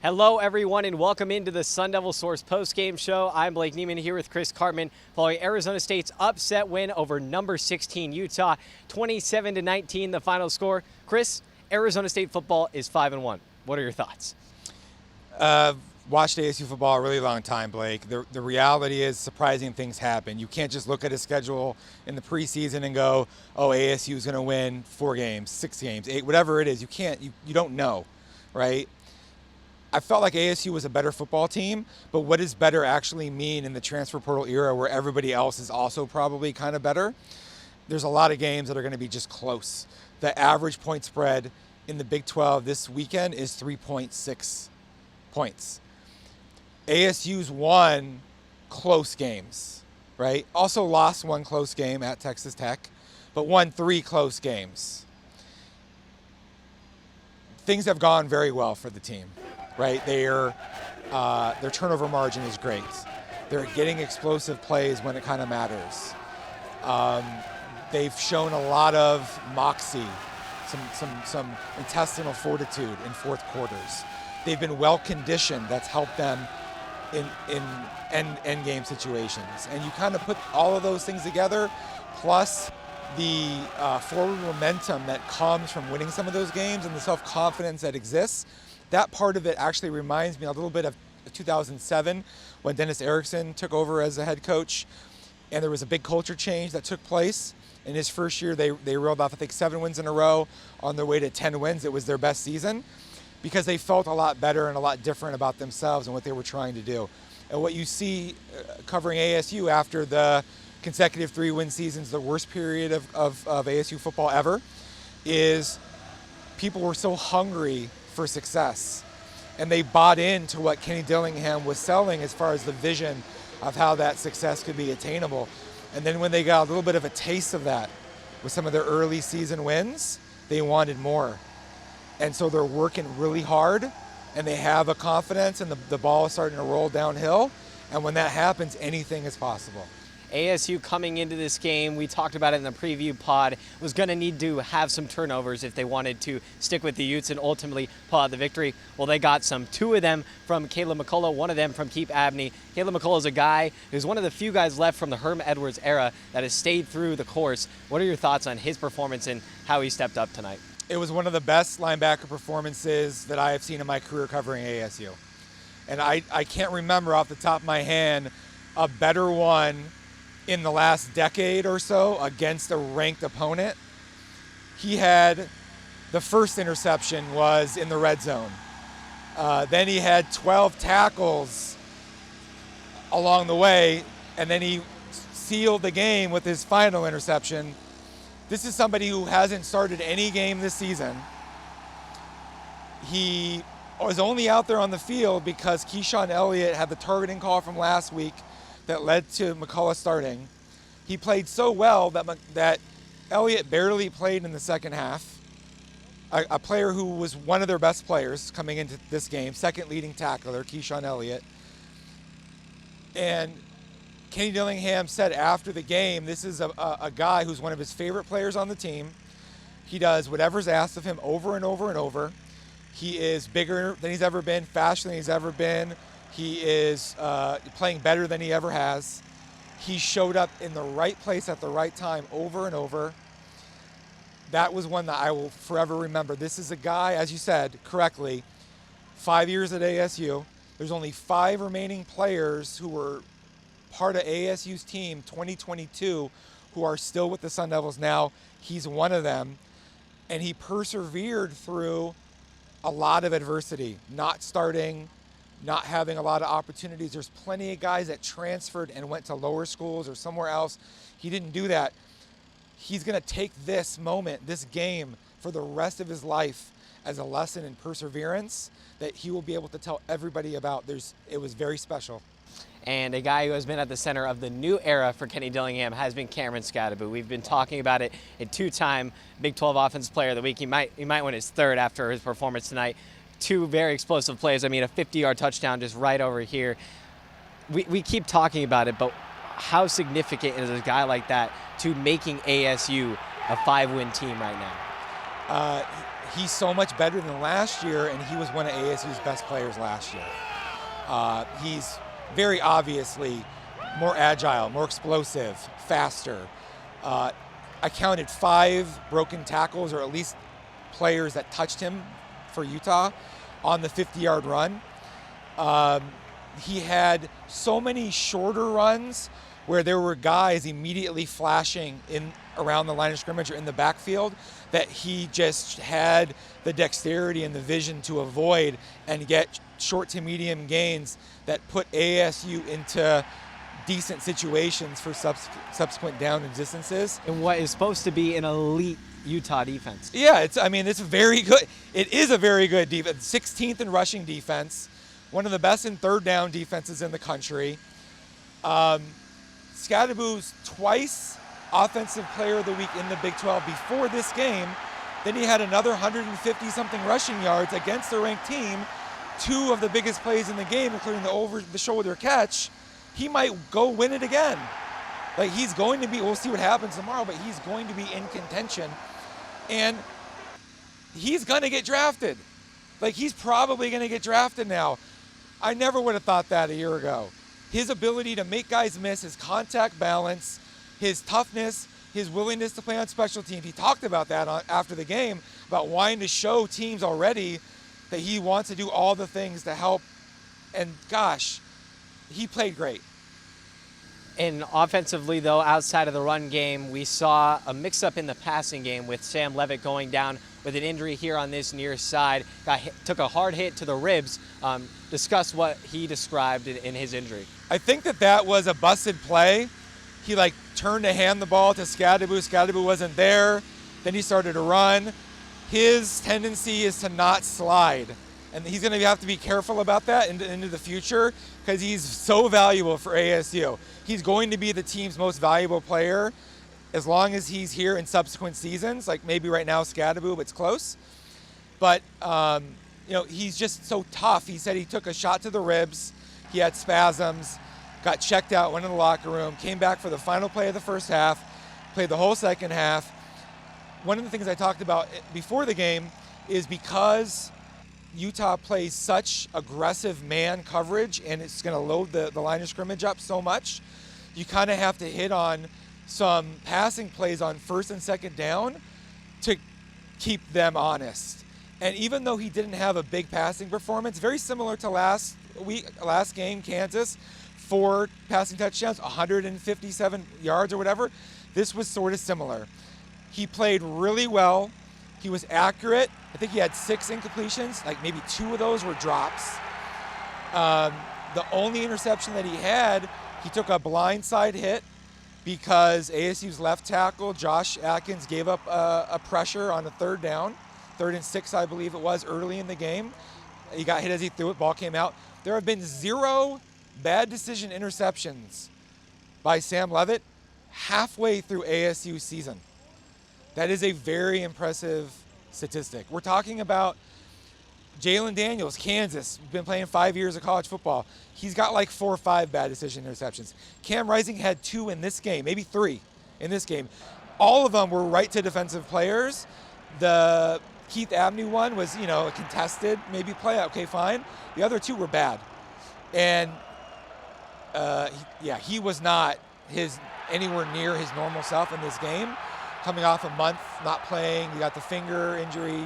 Hello, everyone, and welcome into the SunDevilSource Postgame Show. I'm Blake Neiman here with Chris Cartman following Arizona State's upset win over number 16 Utah, 27-19 the final score. Chris, Arizona State football is 5-1. What are your thoughts? Watched ASU football a really long time, Blake. The reality is surprising things happen. You can't just look at a schedule in the preseason and go, oh, ASU is going to win 4 games, 6 games, 8, whatever it is. You can't, you don't know, right? I felt like ASU was a better football team, but what does better actually mean in the transfer portal era where everybody else is also probably kind of better? There's a lot of games that are going to be just close. The average point spread in the Big 12 this weekend is 3.6 points. ASU's won close games, right? Also lost 1 close game at Texas Tech, but won 3 close games. Things have gone very well for the team. Right, their turnover margin is great. They're getting explosive plays when it kind of matters. They've shown a lot of moxie, some intestinal fortitude in fourth quarters. They've been well conditioned. That's helped them in end game situations. And you kind of put all of those things together, plus the forward momentum that comes from winning some of those games and the self-confidence that exists. That part of it actually reminds me a little bit of 2007 when Dennis Erickson took over as a head coach, and there was a big culture change that took place. In his first year, they reeled off, I think, 7 wins in a row. On their way to 10 wins, it was their best season because they felt a lot better and a lot different about themselves and what they were trying to do. And what you see covering ASU after the consecutive 3-win seasons, the worst period of ASU football ever, is people were so hungry for success, and they bought into what Kenny Dillingham was selling as far as the vision of how that success could be attainable. And then when they got a little bit of a taste of that with some of their early season wins, they wanted more. And so they're working really hard, and they have a confidence, and the ball is starting to roll downhill. And when that happens, anything is possible. ASU coming into this game, we talked about it in the preview pod, was going to need to have some turnovers if they wanted to stick with the Utes and ultimately pull out the victory. Well, they got some. 2 of them from McCullough, 1 of them from Keep Abney. McCullough is a guy who's one of the few guys left from the Herm Edwards era that has stayed through the course. What are your thoughts on his performance and how he stepped up tonight? It was one of the best linebacker performances that I have seen in my career covering ASU. And I can't remember off the top of my hand a better one in the last decade or so against a ranked opponent. He had, the first interception was in the red zone. Then he had 12 tackles along the way, and then he sealed the game with his final interception. This is somebody who hasn't started any game this season. He was only out there on the field because Keyshawn Elliott had the targeting call from last week that led to McCullough starting. He played so well that Elliott barely played in the second half. A player who was one of their best players coming into this game, second leading tackler, Keyshawn Elliott. And Kenny Dillingham said after the game, this is a guy who's one of his favorite players on the team. He does whatever's asked of him over and over and over. He is bigger than he's ever been, faster than he's ever been. He is playing better than he ever has. He showed up in the right place at the right time over and over. That was one that I will forever remember. This is a guy, as you said correctly, 5 years at ASU. There's only 5 remaining players who were part of ASU's team 2022 who are still with the Sun Devils now. He's one of them. And he persevered through a lot of adversity, not starting, not having a lot of opportunities. There's plenty of guys that transferred and went to lower schools or somewhere else. He didn't do that. He's going to take this moment, this game, for the rest of his life as a lesson in perseverance that he will be able to tell everybody about. It was very special. And a guy who has been at the center of the new era for Kenny Dillingham has been Cameron Skattebo. We've been talking about it, a 2-time Big 12 Offensive Player of the Week. He might win his 3rd after his performance tonight. 2 very explosive plays. I mean, a 50-yard touchdown just right over here. We keep talking about it, but how significant is a guy like that to making ASU a 5-win team right now? he's so much better than last year, and he was one of ASU's best players last year. He's very obviously more agile, more explosive, faster. I counted 5 broken tackles, or at least players that touched him for Utah on the 50-yard run. He had so many shorter runs where there were guys immediately flashing in around the line of scrimmage or in the backfield that he just had the dexterity and the vision to avoid and get short to medium gains that put ASU into decent situations for subsequent down and distances. And what is supposed to be an elite Utah defense. Yeah, it's very good. It is a very good defense. 16th in rushing defense, one of the best in third down defenses in the country. Skattebo's twice Offensive Player of the Week in the Big 12 before this game. Then he had another 150-something rushing yards against the ranked team. 2 of the biggest plays in the game, including the over-the-shoulder catch. He might go win it again. Like, he's going to be, we'll see what happens tomorrow, but he's going to be in contention. And he's going to get drafted. Like, he's probably going to get drafted now. I never would have thought that a year ago. His ability to make guys miss, his contact balance, his toughness, his willingness to play on special teams. He talked about that after the game, about wanting to show teams already that he wants to do all the things to help. And gosh, he played great. And offensively, though, outside of the run game, we saw a mix-up in the passing game with Sam Levitt going down with an injury here on this near side. Took a hard hit to the ribs. Discuss what he described in his injury. I think that was a busted play. He turned to hand the ball to Skattebo. Skattebo wasn't there. Then he started to run. His tendency is to not slide. And he's going to have to be careful about that into the future because he's so valuable for ASU. He's going to be the team's most valuable player as long as he's here in subsequent seasons, like maybe right now Skattebo, but it's close. But, he's just so tough. He said he took a shot to the ribs. He had spasms, got checked out, went in the locker room, came back for the final play of the first half, played the whole second half. One of the things I talked about before the game is because Utah plays such aggressive man coverage and it's going to load the line of scrimmage up so much, you kind of have to hit on some passing plays on first and second down to keep them honest. And even though he didn't have a big passing performance, very similar to last game, Kansas, 4 passing touchdowns, 157 yards or whatever, this was sort of similar. He played really well. He was accurate. I think he had 6 incompletions, maybe 2 of those were drops. The only interception that he took a blindside hit because ASU's left tackle, Josh Atkins, gave up a pressure on a 3rd down, 3rd and 6, I believe it was, early in the game. He got hit as he threw it, ball came out. There have been 0 bad decision interceptions by Sam Levitt halfway through ASU's season. That is a very impressive statistic. We're talking about Jalen Daniels, Kansas, been playing 5 years of college football. He's got 4 or 5 bad decision interceptions. Cam Rising had 2 in this game, maybe 3 in this game. All of them were right to defensive players. The Keith Avenue one was, a contested maybe play. Okay, fine. The other 2 were bad. And he was not anywhere near his normal self in this game. Coming off a month not playing, he got the finger injury,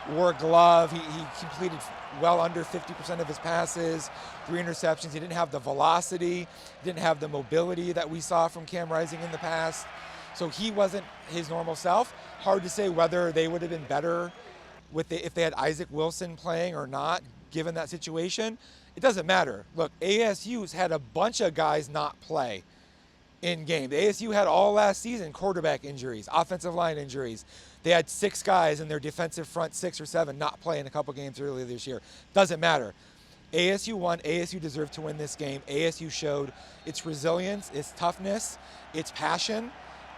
wore a glove. He completed well under 50% of his passes, 3 interceptions. He didn't have the velocity, didn't have the mobility that we saw from Cam Rising in the past. So he wasn't his normal self. Hard to say whether they would have been better if they had Isaac Wilson playing or not, given that situation. It doesn't matter. Look, ASU's had a bunch of guys not play in game. The ASU had all last season quarterback injuries, offensive line injuries. They had 6 guys in their defensive front, 6 or 7, not play in a couple games earlier this year. Doesn't matter. ASU won. ASU deserved to win this game. ASU showed its resilience, its toughness, its passion,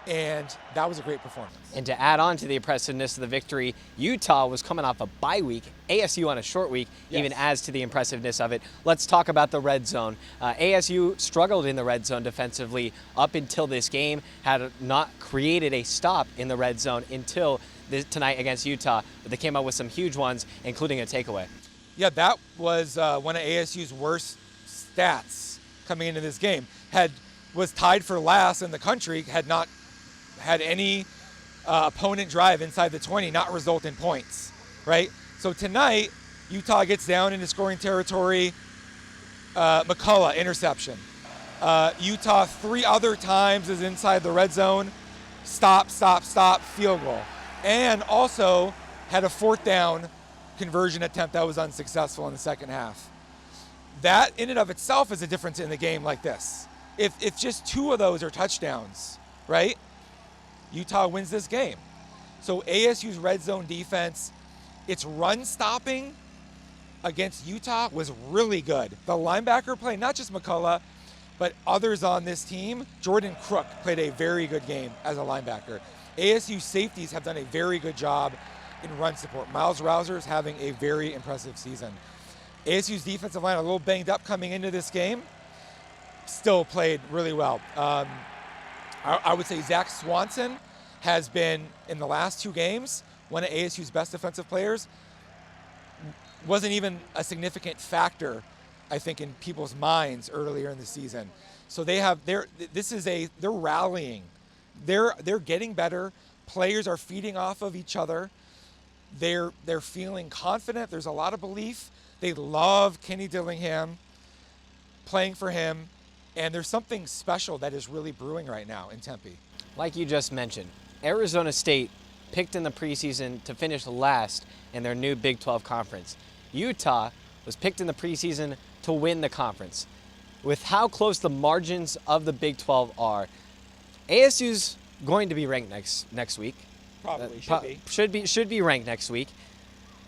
and that was a great performance. And to add on to the impressiveness of the victory, Utah was coming off a bye week, ASU on a short week, yes. Even adds to the impressiveness of it. Let's talk about the red zone. ASU struggled in the red zone defensively up until this game, had not created a stop in the red zone until tonight against Utah, but they came up with some huge ones, including a takeaway. Yeah, that was one of ASU's worst stats coming into this game. Was tied for last in the country, had not had any opponent drive inside the 20 not result in points, right? So tonight, Utah gets down into scoring territory. McCullough, interception. Utah 3 other times is inside the red zone. Stop, field goal. And also had a 4th down conversion attempt that was unsuccessful in the second half. That in and of itself is a difference in the game like this. If just 2 of those are touchdowns, right? Utah wins this game. So ASU's red zone defense, its run stopping against Utah was really good. The linebacker play, not just McCullough, but others on this team. Jordan Crook played a very good game as a linebacker. ASU safeties have done a very good job in run support. Miles Rouser is having a very impressive season. ASU's defensive line a little banged up coming into this game. Still played really well. I would say Zach Swanson has been, in the last 2 games, one of ASU's best defensive players. Wasn't even a significant factor, I think, in people's minds earlier in the season. So they're rallying. They're getting better. Players are feeding off of each other. They're feeling confident. There's a lot of belief. They love Kenny Dillingham, playing for him. And there's something special that is really brewing right now in Tempe. Like you just mentioned, Arizona State picked in the preseason to finish last in their new Big 12 conference. Utah was picked in the preseason to win the conference. With how close the margins of the Big 12 are, ASU's going to be ranked next week. Probably Should be ranked next week.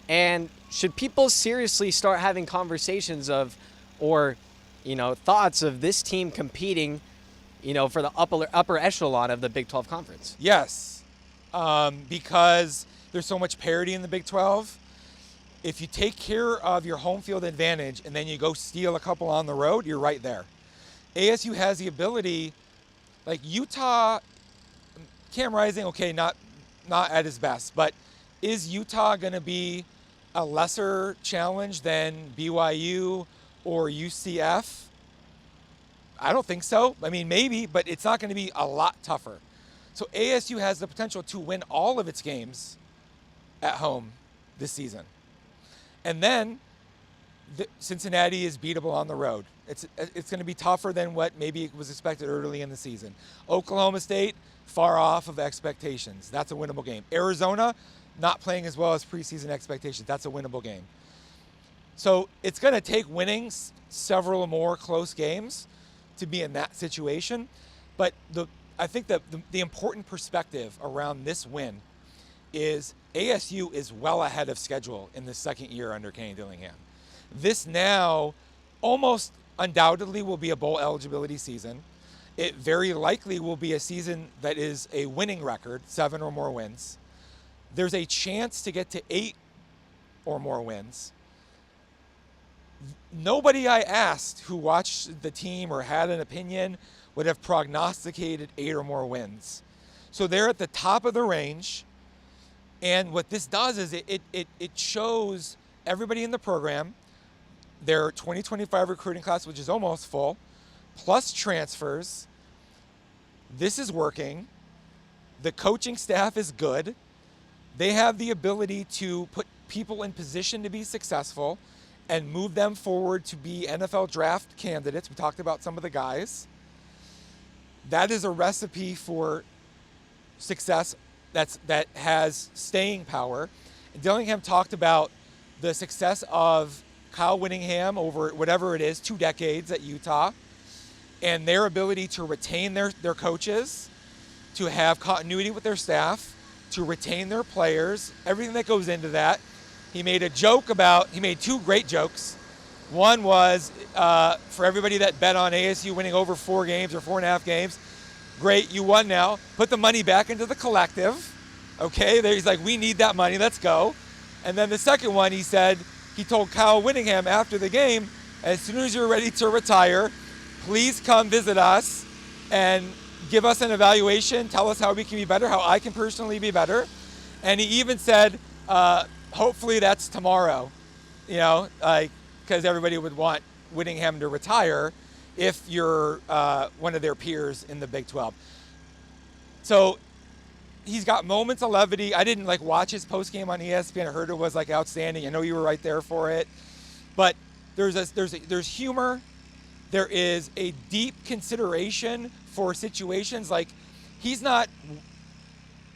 And should people seriously start having conversations thoughts of this team competing, for the upper echelon of the Big 12 conference? Yes, because there's so much parity in the Big 12. If you take care of your home field advantage and then you go steal a couple on the road, you're right there. ASU has the ability, like Utah, Cam Rising, okay, not at his best, but is Utah going to be a lesser challenge than BYU or UCF? I don't think so. I mean, maybe, but it's not going to be a lot tougher. So ASU has the potential to win all of its games at home this season. And then Cincinnati is beatable on the road. It's going to be tougher than what maybe was expected early in the season. Oklahoma State, far off of expectations. That's a winnable game. Arizona, not playing as well as preseason expectations. That's a winnable game. So it's going to take winning several more close games to be in that situation. But I think that the important perspective around this win is ASU is well ahead of schedule in the second year under Kenny Dillingham. This now almost undoubtedly will be a bowl eligibility season. It very likely will be a season that is a winning record, 7 or more wins. There's a chance to get to 8 or more wins. Nobody I asked who watched the team or had an opinion would have prognosticated 8 or more wins. So they're at the top of the range. And what this does is it shows everybody in the program, their 2025 recruiting class, which is almost full, plus transfers. This is working. The coaching staff is good. They have the ability to put people in position to be successful and move them forward to be NFL draft candidates. We talked about some of the guys. That is a recipe for success that has staying power. Dillingham talked about the success of Kyle Whittingham over whatever it is, 2 decades at Utah, and their ability to retain their coaches, to have continuity with their staff, to retain their players, everything that goes into that. He made 2 great jokes. One was for everybody that bet on ASU winning over 4 games or 4.5 games, great, you won now. Put the money back into the collective. Okay, he's like, we need that money, let's go. And then the second one, he told Kyle Whittingham after the game, as soon as you're ready to retire, please come visit us and give us an evaluation, tell us how we can be better, how I can personally be better. And he even said, hopefully that's tomorrow, you know, like, because everybody would want Whittingham to retire if you're one of their peers in the Big 12. So he's got moments of levity. I didn't like watch his post game on ESPN. I heard it was like outstanding. I know you were right there for it, but there's humor. There is a deep consideration for situations. Like, he's not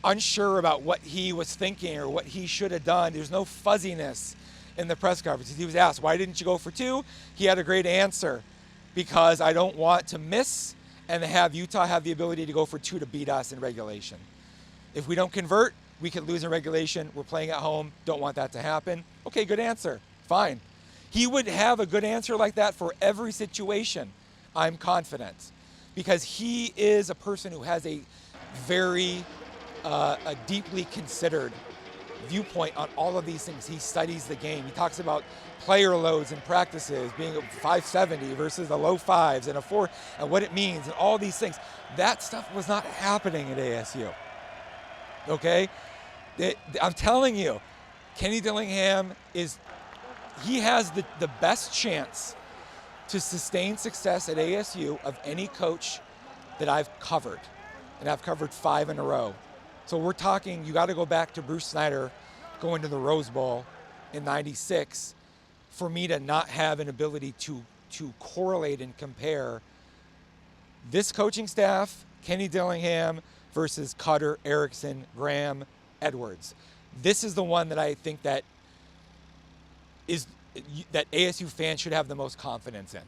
unsure about what he was thinking or what he should have done. There's no fuzziness in the press conference. He was asked, why didn't you go for 2? He had a great answer. Because I don't want to miss and have Utah have the ability to go for 2 to beat us in regulation. If we don't convert, we could lose in regulation. We're playing at home. Don't want that to happen. Okay, good answer. Fine. He would have a good answer like that for every situation, I'm confident. Because he is a person who has a very a deeply considered viewpoint on all of these things. He studies the game. He talks about player loads in practices being a 570 versus the low 5s and a 4 and what it means and all these things. That stuff was not happening at ASU. Okay? I'm telling you, Kenny Dillingham he has the best chance to sustain success at ASU of any coach that I've covered. And I've covered 5 in a row. So we're talking, you got to go back to Bruce Snyder going to the Rose Bowl in '96 for me to not have an ability to correlate and compare this coaching staff, Kenny Dillingham, versus Cutter, Erickson, Graham, Edwards. This is the one that I think that ASU fans should have the most confidence in.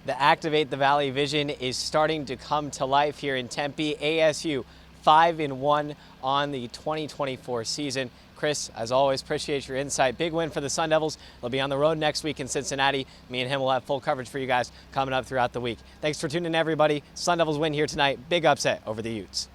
The Activate the Valley vision is starting to come to life here in Tempe. ASU 5-1 on the 2024 season. Chris, as always, appreciate your insight. Big win for the Sun Devils. They'll be on the road next week in Cincinnati. Me and him will have full coverage for you guys coming up throughout the week. Thanks for tuning in, everybody. Sun Devils win here tonight. Big upset over the Utes.